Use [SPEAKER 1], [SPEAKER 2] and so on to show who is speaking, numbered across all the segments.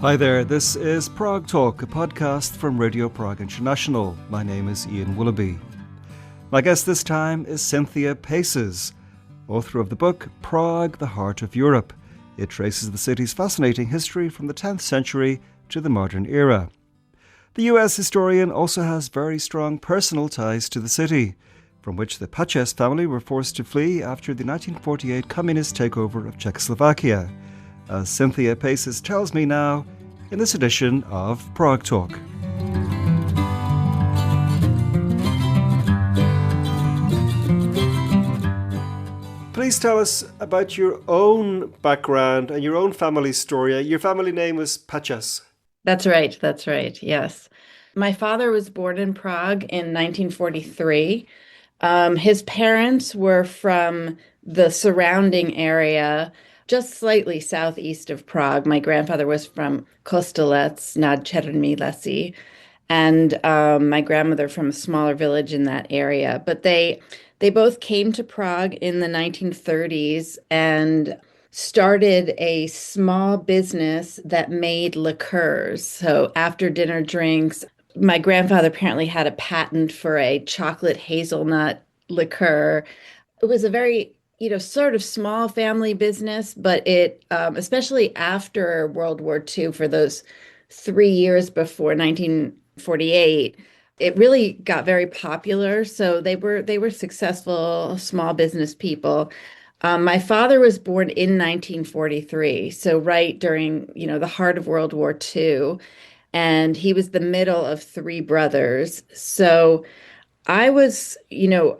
[SPEAKER 1] Hi there, this is Prague Talk, a podcast from Radio Prague International. My name is Ian Willoughby. My guest this time is Cynthia Paces, author of the book Prague, the Heart of Europe. It traces the city's fascinating history from the 10th century to the modern era. The US historian also has very strong personal ties to the city, from which the Pačes family were forced to flee after the 1948 communist takeover of Czechoslovakia, as Cynthia Paces tells me now in this edition of Prague Talk. Please tell us about your own background and your own family story. Your family name was Pačes.
[SPEAKER 2] That's right, yes. My father was born in Prague in 1943. His parents were from the surrounding area, just slightly southeast of Prague. My grandfather was from Kostelec nad Černými lesy, and my grandmother from a smaller village in that area. But they both came to Prague in the 1930s and started a small business that made liqueurs. So after dinner drinks, my grandfather apparently had a patent for a chocolate hazelnut liqueur. It was a very sort of small family business, but it, especially after World War II, for those 3 years before 1948, it really got very popular. So they were successful small business people. My father was born in 1943, so right during, the heart of World War II, and he was the middle of three brothers. So I was,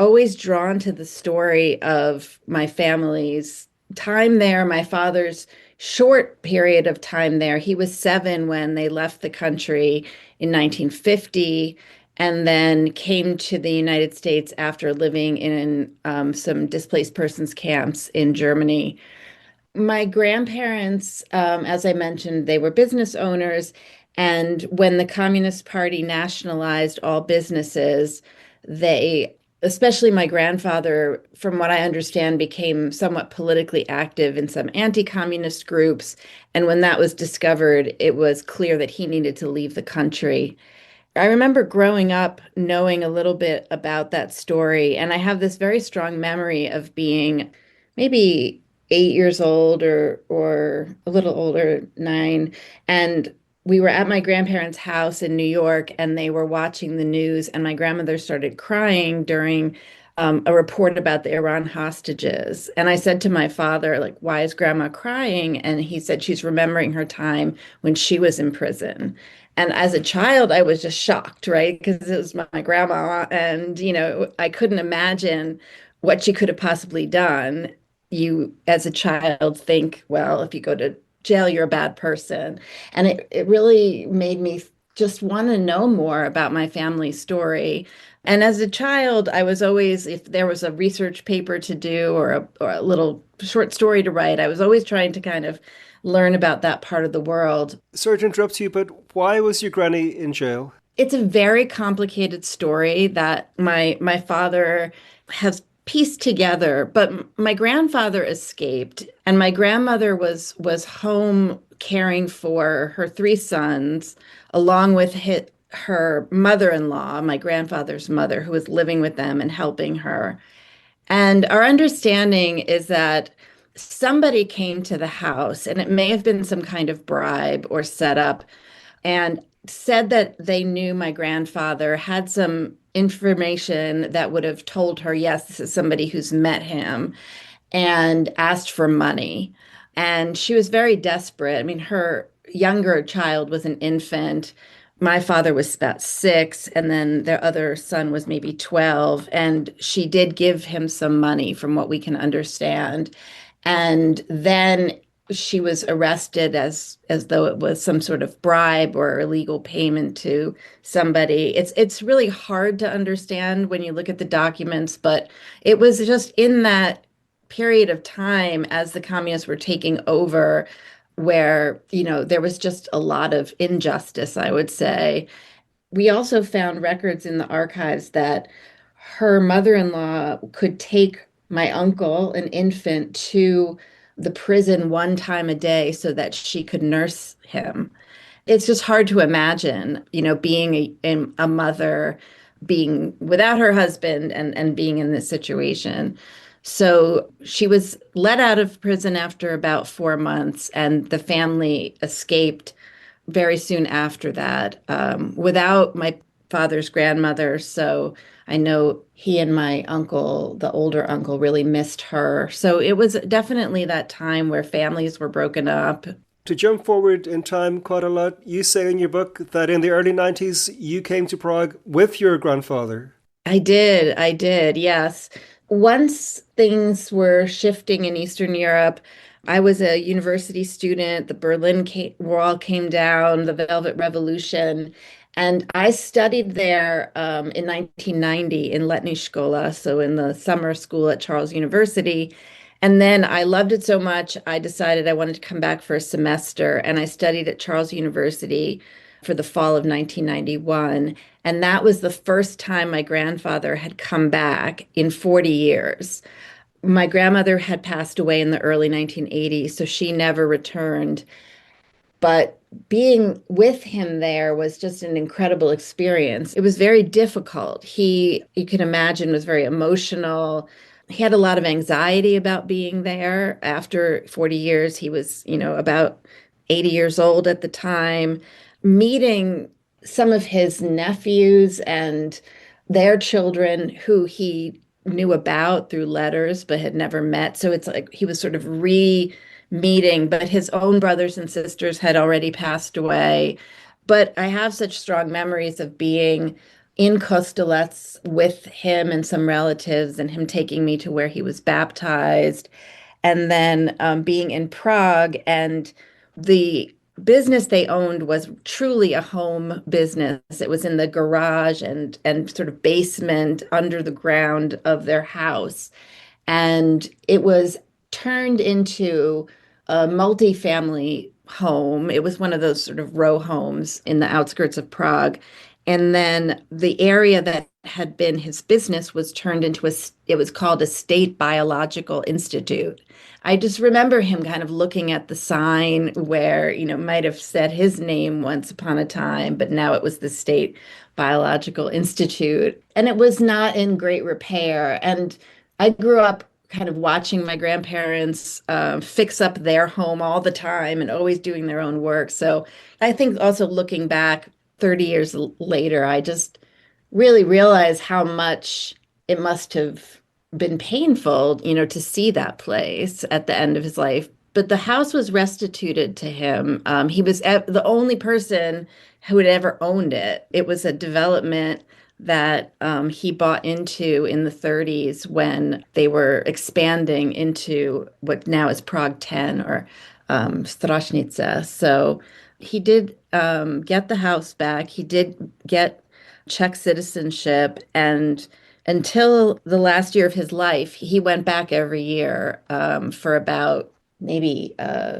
[SPEAKER 2] always drawn to the story of my family's time there, my father's short period of time there. He was 7 when they left the country in 1950 and then came to the United States after living in some displaced persons camps in Germany. My grandparents, as I mentioned, they were business owners. And when the Communist Party nationalized all businesses, they, especially my grandfather, from what I understand, became somewhat politically active in some anti-communist groups. And when that was discovered, it was clear that he needed to leave the country. I remember growing up knowing a little bit about that story, and I have this very strong memory of being maybe 8 years old or a little older, 9, and we were at my grandparents' house in New York, and they were watching the news, and my grandmother started crying during a report about the Iran hostages. And I said to my father, like, why is grandma crying? And he said she's remembering her time when she was in prison. And as a child, I was just shocked, right? Because it was my grandma, and, I couldn't imagine what she could have possibly done. You, as a child, think, well, if you go to jail, you're a bad person. And it really made me just want to know more about my family story. And as a child, I was always, if there was a research paper to do or a little short story to write, I was always trying to kind of learn about that part of the world.
[SPEAKER 1] Sorry to interrupt you, but why was your granny in jail?
[SPEAKER 2] It's a very complicated story that my father has pieced together, but my grandfather escaped, and my grandmother was home caring for her 3 sons, along with her mother-in-law, my grandfather's mother, who was living with them and helping her. And our understanding is that somebody came to the house, and it may have been some kind of bribe or setup, and said that they knew my grandfather, had some information that would have told her, yes, this is somebody who's met him, and asked for money. And she was very desperate. I mean, her younger child was an infant. My father was about 6, and then their other son was maybe 12. And she did give him some money, from what we can understand. And then she was arrested as though it was some sort of bribe or illegal payment to somebody. It's really hard to understand when you look at the documents, but it was just in that period of time as the communists were taking over where, there was just a lot of injustice, I would say. We also found records in the archives that her mother-in-law could take my uncle, an infant, to the prison one time a day so that she could nurse him. It's just hard to imagine, being a mother, being without her husband and being in this situation. So she was let out of prison after about 4 months, and the family escaped very soon after that, without my father's grandmother. So I know he and my uncle, the older uncle, really missed her. So it was definitely that time where families were broken up.
[SPEAKER 1] To jump forward in time quite a lot, you say in your book that in the early 90s you came to Prague with your grandfather.
[SPEAKER 2] I did, yes. Once things were shifting in Eastern Europe, I was a university student. The Wall came down, the Velvet Revolution, and I studied there in 1990 in Letní škola, so in the summer school at Charles University. And then I loved it so much, I decided I wanted to come back for a semester, and I studied at Charles University for the fall of 1991. And that was the first time my grandfather had come back in 40 years. My grandmother had passed away in the early 1980s, so she never returned. But being with him there was just an incredible experience. It was very difficult. He, you can imagine, was very emotional. He had a lot of anxiety about being there. After 40 years, he was, about 80 years old at the time. Meeting some of his nephews and their children who he knew about through letters but had never met. So it's like he was sort of re-meeting, but his own brothers and sisters had already passed away. But I have such strong memories of being in Kostelec with him and some relatives and him taking me to where he was baptized. And then being in Prague, and the business they owned was truly a home business. It was in the garage and sort of basement under the ground of their house. And it was turned into a multi-family home. It was one of those sort of row homes in the outskirts of Prague. And then the area that had been his business was turned into it was called a State Biological Institute. I just remember him kind of looking at the sign where, might have said his name once upon a time, but now it was the State Biological Institute. And it was not in great repair. And I grew up kind of watching my grandparents fix up their home all the time and always doing their own work. So I think also looking back 30 years later, I just really realize how much it must have been painful, to see that place at the end of his life. But the house was restituted to him. He was the only person who had ever owned it. It was a development that he bought into in the 30s when they were expanding into what now is Prague 10 or Strašnica. So he did get the house back. He did get Czech citizenship. And until the last year of his life, he went back every year for about maybe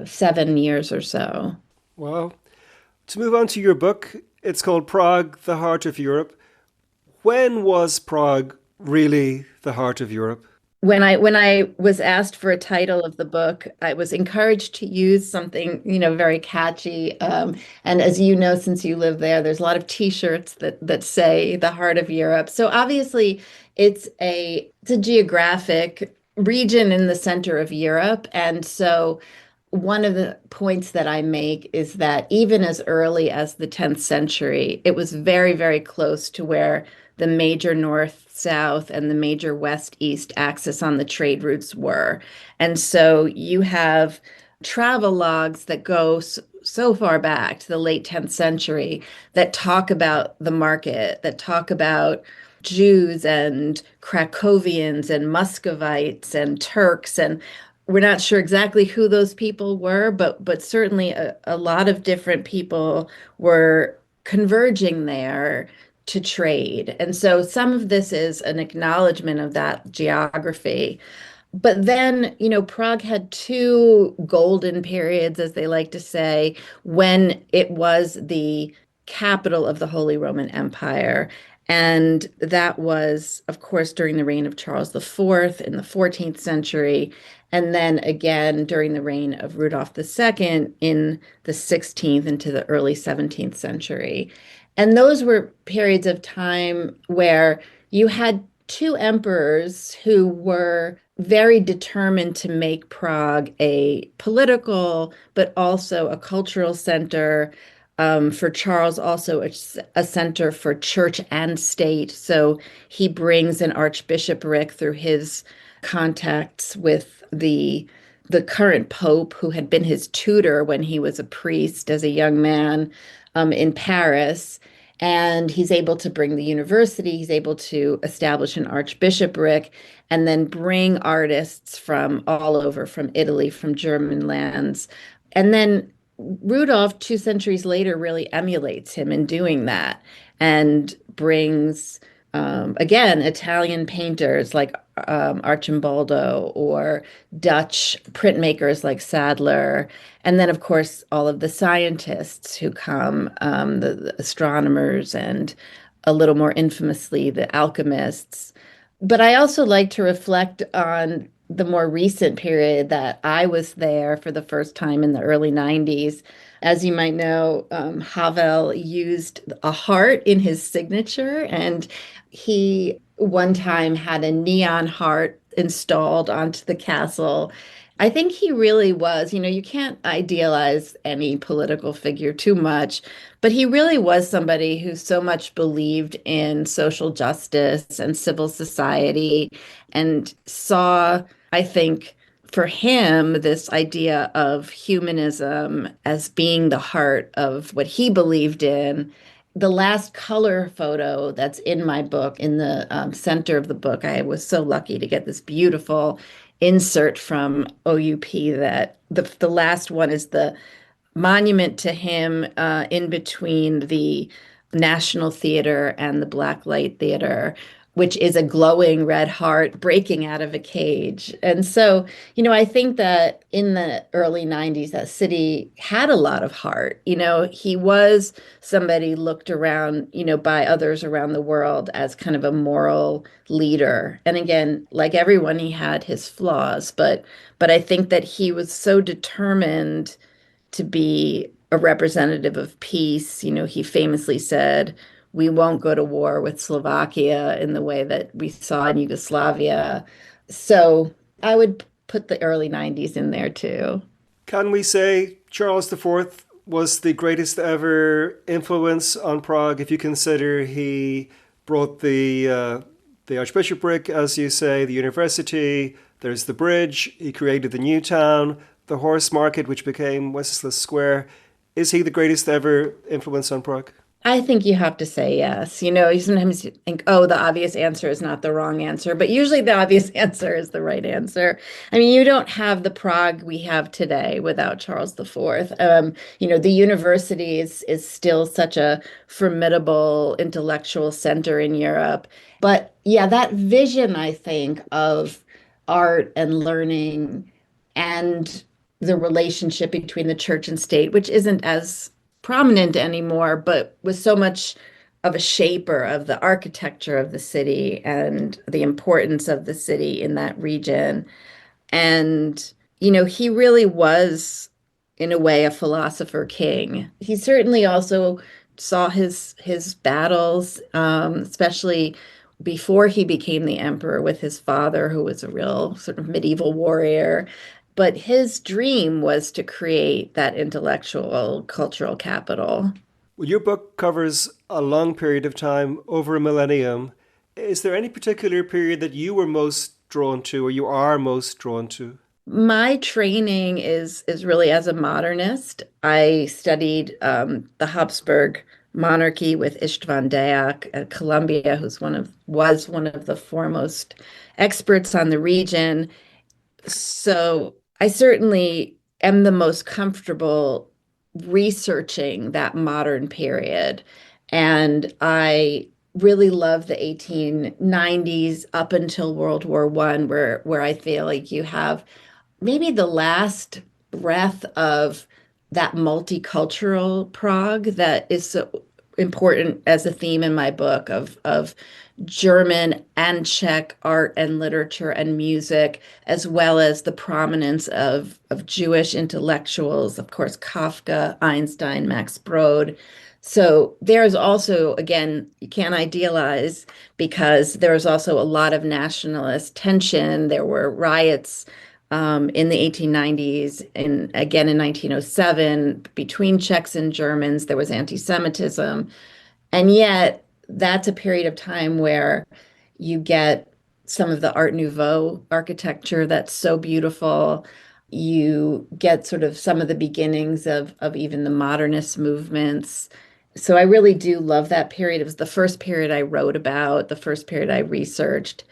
[SPEAKER 2] 7 years or so.
[SPEAKER 1] Well, to move on to your book, it's called Prague, the Heart of Europe. When was Prague really the heart of Europe?
[SPEAKER 2] When I was asked for a title of the book, I was encouraged to use something, very catchy. And as you know, since you live there, there's a lot of T-shirts that say the heart of Europe. So obviously, it's a geographic region in the center of Europe, and so one of the points that I make is that even as early as the 10th century, it was very, very close to where the major north-south and the major west-east axis on the trade routes were. And so you have travel logs that go so far back to the late 10th century that talk about the market, that talk about Jews and Krakowians and Muscovites and Turks, and we're not sure exactly who those people were, but certainly a lot of different people were converging there to trade. And so some of this is an acknowledgement of that geography. But then, Prague had two golden periods, as they like to say, when it was the capital of the Holy Roman Empire. And that was, of course, during the reign of Charles IV in the 14th century, and then again during the reign of Rudolph II in the 16th into the early 17th century. And those were periods of time where you had two emperors who were very determined to make Prague a political, but also a cultural center. For Charles, also a center for church and state. So he brings an archbishopric through his contacts with the current pope, who had been his tutor when he was a priest as a young man in Paris. And he's able to bring the university, he's able to establish an archbishopric, and then bring artists from all over, from Italy, from German lands. And then Rudolph, 2 centuries later, really emulates him in doing that and brings, again, Italian painters like Arcimboldo or Dutch printmakers like Sadler. And then, of course, all of the scientists who come, the astronomers, and a little more infamously, the alchemists. But I also like to reflect on the more recent period that I was there for the first time in the early 90s. As you might know, Havel used a heart in his signature, and he one time had a neon heart installed onto the castle. I think he really was, you can't idealize any political figure too much, but he really was somebody who so much believed in social justice and civil society and saw, I think, for him, this idea of humanism as being the heart of what he believed in. The last color photo that's in my book, in the center of the book, I was so lucky to get this beautiful insert from OUP that the last one is the monument to him in between the National Theater and the Blacklight Theater, which is a glowing red heart breaking out of a cage. And so, I think that in the early 90s, that city had a lot of heart. He was somebody looked around, by others around the world as kind of a moral leader. And again, like everyone, he had his flaws, but I think that he was so determined to be a representative of peace. He famously said, "We won't go to war with Slovakia in the way that we saw in Yugoslavia." So I would put the early 90s in there too.
[SPEAKER 1] Can we say Charles IV was the greatest ever influence on Prague if you consider he brought the archbishopric, as you say, the university, there's the bridge, he created the new town, the horse market, which became Wenceslas Square. Is he the greatest ever influence on Prague?
[SPEAKER 2] I think you have to say yes. You sometimes think, oh, the obvious answer is not the wrong answer, but usually the obvious answer is the right answer. I mean, you don't have the Prague we have today without Charles IV. The university is still such a formidable intellectual center in Europe. But yeah, that vision, I think, of art and learning and the relationship between the church and state, which isn't as prominent anymore, but was so much of a shaper of the architecture of the city and the importance of the city in that region. And, he really was, in a way, a philosopher king. He certainly also saw his battles, especially before he became the emperor with his father, who was a real sort of medieval warrior. But his dream was to create that intellectual, cultural capital.
[SPEAKER 1] Well, your book covers a long period of time, over a millennium. Is there any particular period that you were most drawn to, or you are most drawn to?
[SPEAKER 2] My training is really as a modernist. I studied the Habsburg monarchy with István Deák at Columbia, was one of the foremost experts on the region. So I certainly am the most comfortable researching that modern period. And I really love the 1890s up until World War I, where I feel like you have maybe the last breath of that multicultural Prague that is so important as a theme in my book of German and Czech art and literature and music, as well as the prominence of Jewish intellectuals, of course, Kafka, Einstein, Max Brod. So there's also, again, you can't idealize because there was also a lot of nationalist tension. There were riots in the 1890s and again in 1907 between Czechs and Germans. There was anti-Semitism. And yet, that's a period of time where you get some of the Art Nouveau architecture that's so beautiful. You get sort of some of the beginnings of even the modernist movements. So I really do love that period. It was the first period I wrote about, the first period I researched.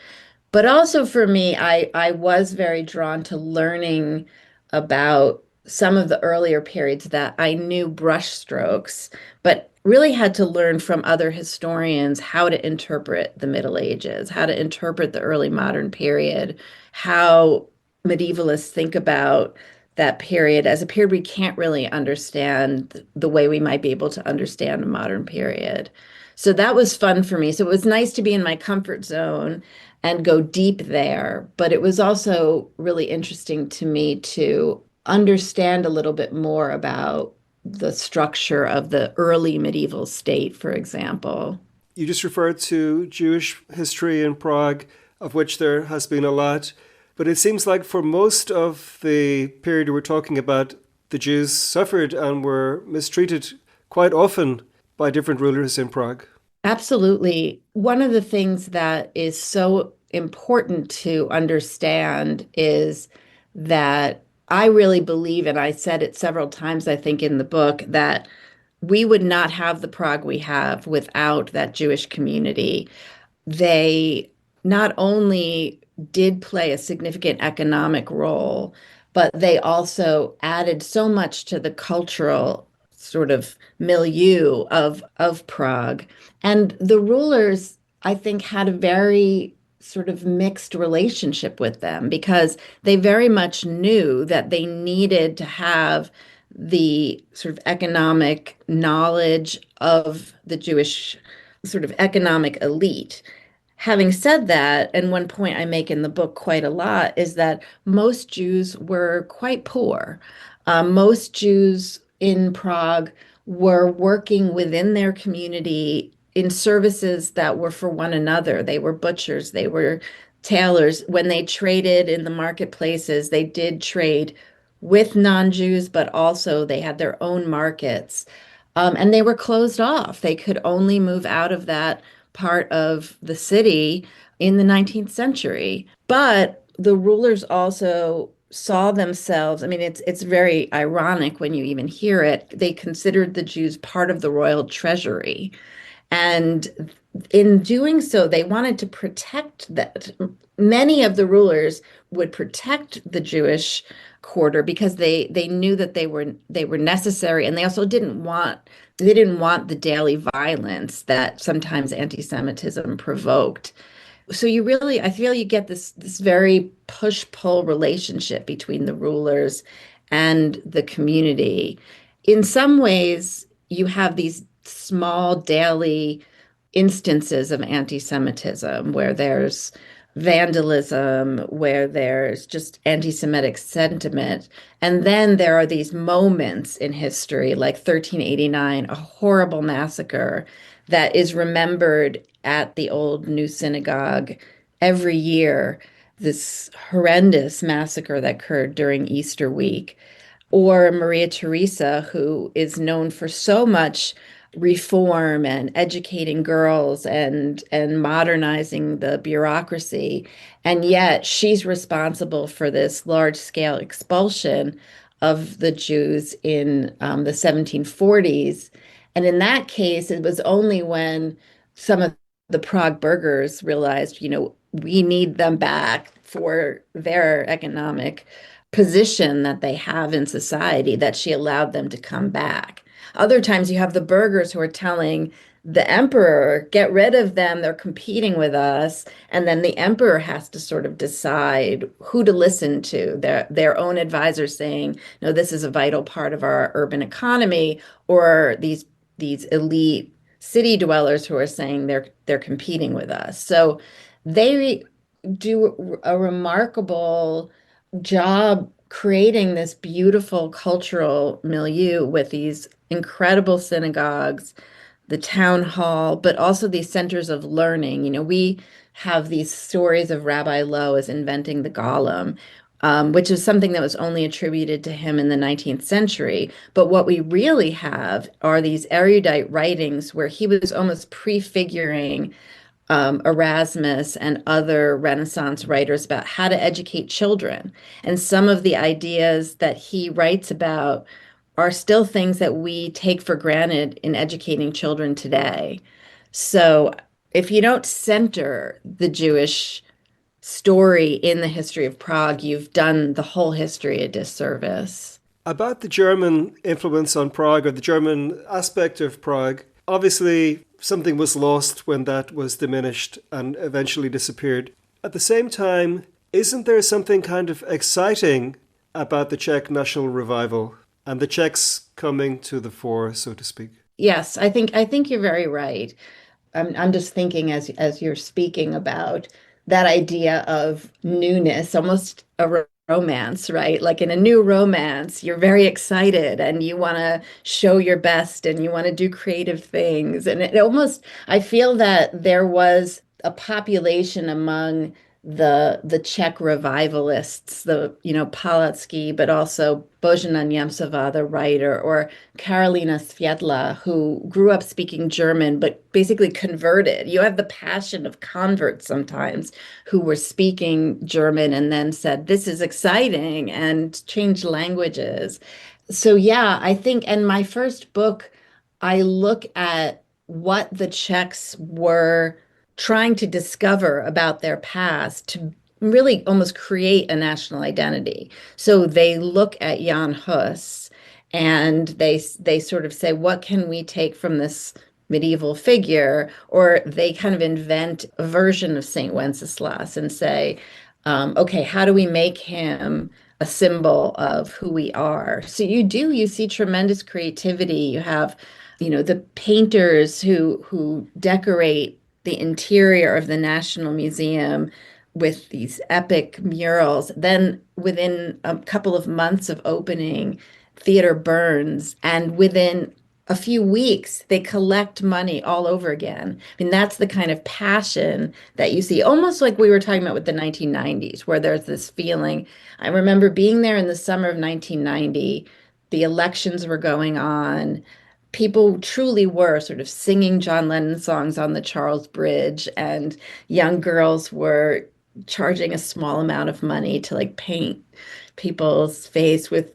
[SPEAKER 2] But also for me, I was very drawn to learning about some of the earlier periods that I knew brushstrokes, but really had to learn from other historians how to interpret the Middle Ages, how to interpret the early modern period, how medievalists think about that period as a period we can't really understand the way we might be able to understand a modern period. So that was fun for me. So it was nice to be in my comfort zone and go deep there. But it was also really interesting to me to understand a little bit more about the structure of the early medieval state, for example.
[SPEAKER 1] You just referred to Jewish history in Prague, of which there has been a lot. But it seems like for most of the period we're talking about, the Jews suffered and were mistreated quite often by different rulers in Prague.
[SPEAKER 2] Absolutely. One of the things that is so important to understand is that I really believe, and I said it several times, I think, in the book, that we would not have the Prague we have without that Jewish community. They not only did play a significant economic role, but they also added so much to the cultural sort of milieu of Prague. And the rulers, I think, had a very sort of mixed relationship with them because they very much knew that they needed to have the sort of economic knowledge of the Jewish sort of economic elite. Having said that, and one point I make in the book quite a lot is that most Jews were quite poor. Most Jews in Prague were working within their community in services that were for one another. They were butchers, they were tailors. When they traded in the marketplaces, they did trade with non-Jews, but also they had their own markets. And they were closed off. They could only move out of that part of the city in the 19th century. But the rulers also saw themselves, I mean, it's very ironic when you even hear it. They considered the Jews part of the royal treasury. And in doing so, they wanted to protect that. Many of the rulers would protect the Jewish quarter because they knew that they were necessary, and they also didn't want the daily violence that sometimes anti-Semitism provoked. So I feel you get this very push-pull relationship between the rulers and the community. In some ways, you have these small daily instances of anti-Semitism where there's vandalism, where there's just anti-Semitic sentiment. And then there are these moments in history, like 1389, a horrible massacre that is remembered at the old New Synagogue every year, this horrendous massacre that occurred during Easter week. Or Maria Theresa, who is known for so much reform and educating girls and modernizing the bureaucracy. And yet she's responsible for this large-scale expulsion of the Jews in the 1740s. And in that case, it was only when some of the Prague burghers realized, we need them back for their economic position that they have in society that she allowed them to come back. Other times you have the burghers who are telling the emperor, get rid of them, they're competing with us. And then the emperor has to sort of decide who to listen to, their own advisors saying, no, this is a vital part of our urban economy, or these elite city dwellers who are saying they're competing with us. So they do a remarkable job creating this beautiful cultural milieu with these incredible synagogues, the town hall, but also these centers of learning. We have these stories of Rabbi Lowe as inventing the golem, which is something that was only attributed to him in the 19th century. But what we really have are these erudite writings where he was almost prefiguring Erasmus and other Renaissance writers about how to educate children. And some of the ideas that he writes about are still things that we take for granted in educating children today. So if you don't center the Jewish story in the history of Prague, you've done the whole history a disservice.
[SPEAKER 1] About the German influence on Prague, or the German aspect of Prague, obviously something was lost when that was diminished and eventually disappeared. At the same time, isn't there something kind of exciting about the Czech national revival and the Czechs coming to the fore, so to speak?
[SPEAKER 2] Yes, I think you're very right. I'm just thinking as you're speaking about that idea of newness, almost a romance, right? Like in a new romance, you're very excited and you want to show your best and you want to do creative things. And it almost, I feel that there was a population among the Czech revivalists, Palacký, but also Božena Němcová, the writer, or Karolina Světla, who grew up speaking German, but basically converted. You have the passion of converts sometimes who were speaking German and then said, this is exciting, and changed languages. So yeah, I think, and my first book, I look at what the Czechs were trying to discover about their past to really almost create a national identity. So they look at Jan Hus and they sort of say, what can we take from this medieval figure? Or they kind of invent a version of Saint Wenceslas and say, okay, how do we make him a symbol of who we are? So you see tremendous creativity. You have, the painters who decorate the interior of the National Museum with these epic murals. Then within a couple of months of opening, theater burns, and within a few weeks, they collect money all over again. I mean, that's the kind of passion that you see, almost like we were talking about with the 1990s, where there's this feeling. I remember being there in the summer of 1990, the elections were going on. People truly were sort of singing John Lennon songs on the Charles Bridge, and young girls were charging a small amount of money to like paint people's face with,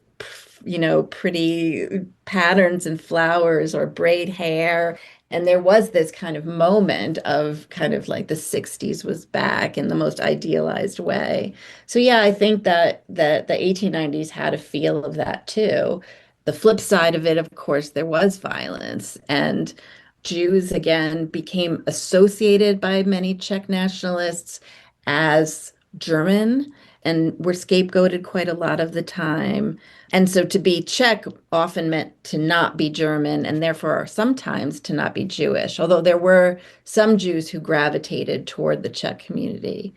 [SPEAKER 2] pretty patterns and flowers or braid hair. And there was this kind of moment of kind of like the 60s was back in the most idealized way. So yeah, I think that the 1890s had a feel of that too. The flip side of it, of course, there was violence, and Jews again became associated by many Czech nationalists as German and were scapegoated quite a lot of the time. And so to be Czech often meant to not be German, and therefore sometimes to not be Jewish, although there were some Jews who gravitated toward the Czech community.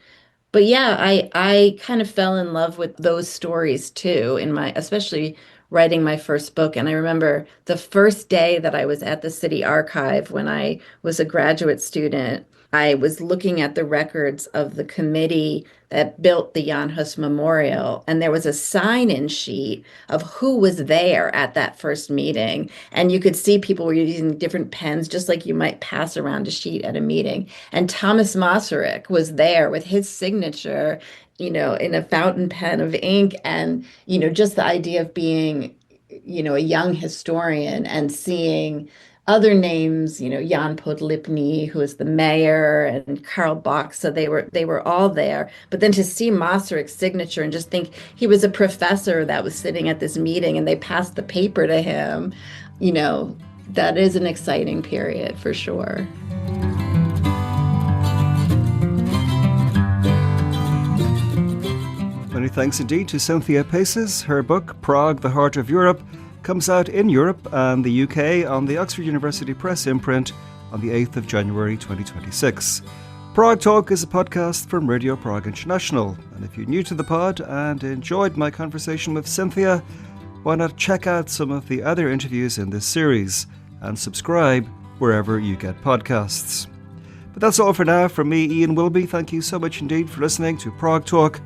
[SPEAKER 2] But yeah, I kind of fell in love with those stories too, especially writing my first book. And I remember the first day that I was at the city archive when I was a graduate student, I was looking at the records of the committee that built the Jan Hus Memorial, and there was a sign-in sheet of who was there at that first meeting. And you could see people were using different pens, just like you might pass around a sheet at a meeting. And Thomas Masaryk was there with his signature, in a fountain pen of ink. And, just the idea of being, a young historian and seeing other names, Jan Podlipny, who was the mayor, and Karl Bach. So they were all there. But then to see Masaryk's signature and just think he was a professor that was sitting at this meeting and they passed the paper to him, that is an exciting period for sure.
[SPEAKER 1] Many thanks indeed to Cynthia Paces. Her book, Prague, the Heart of Europe, comes out in Europe and the UK on the Oxford University Press imprint on the 8th of January 2026. Prague Talk is a podcast from Radio Prague International, and if you're new to the pod and enjoyed my conversation with Cynthia, why not check out some of the other interviews in this series and subscribe wherever you get podcasts. But that's all for now from me, Ian Willoughby. Thank you so much indeed for listening to Prague Talk,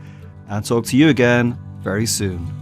[SPEAKER 1] and talk to you again very soon.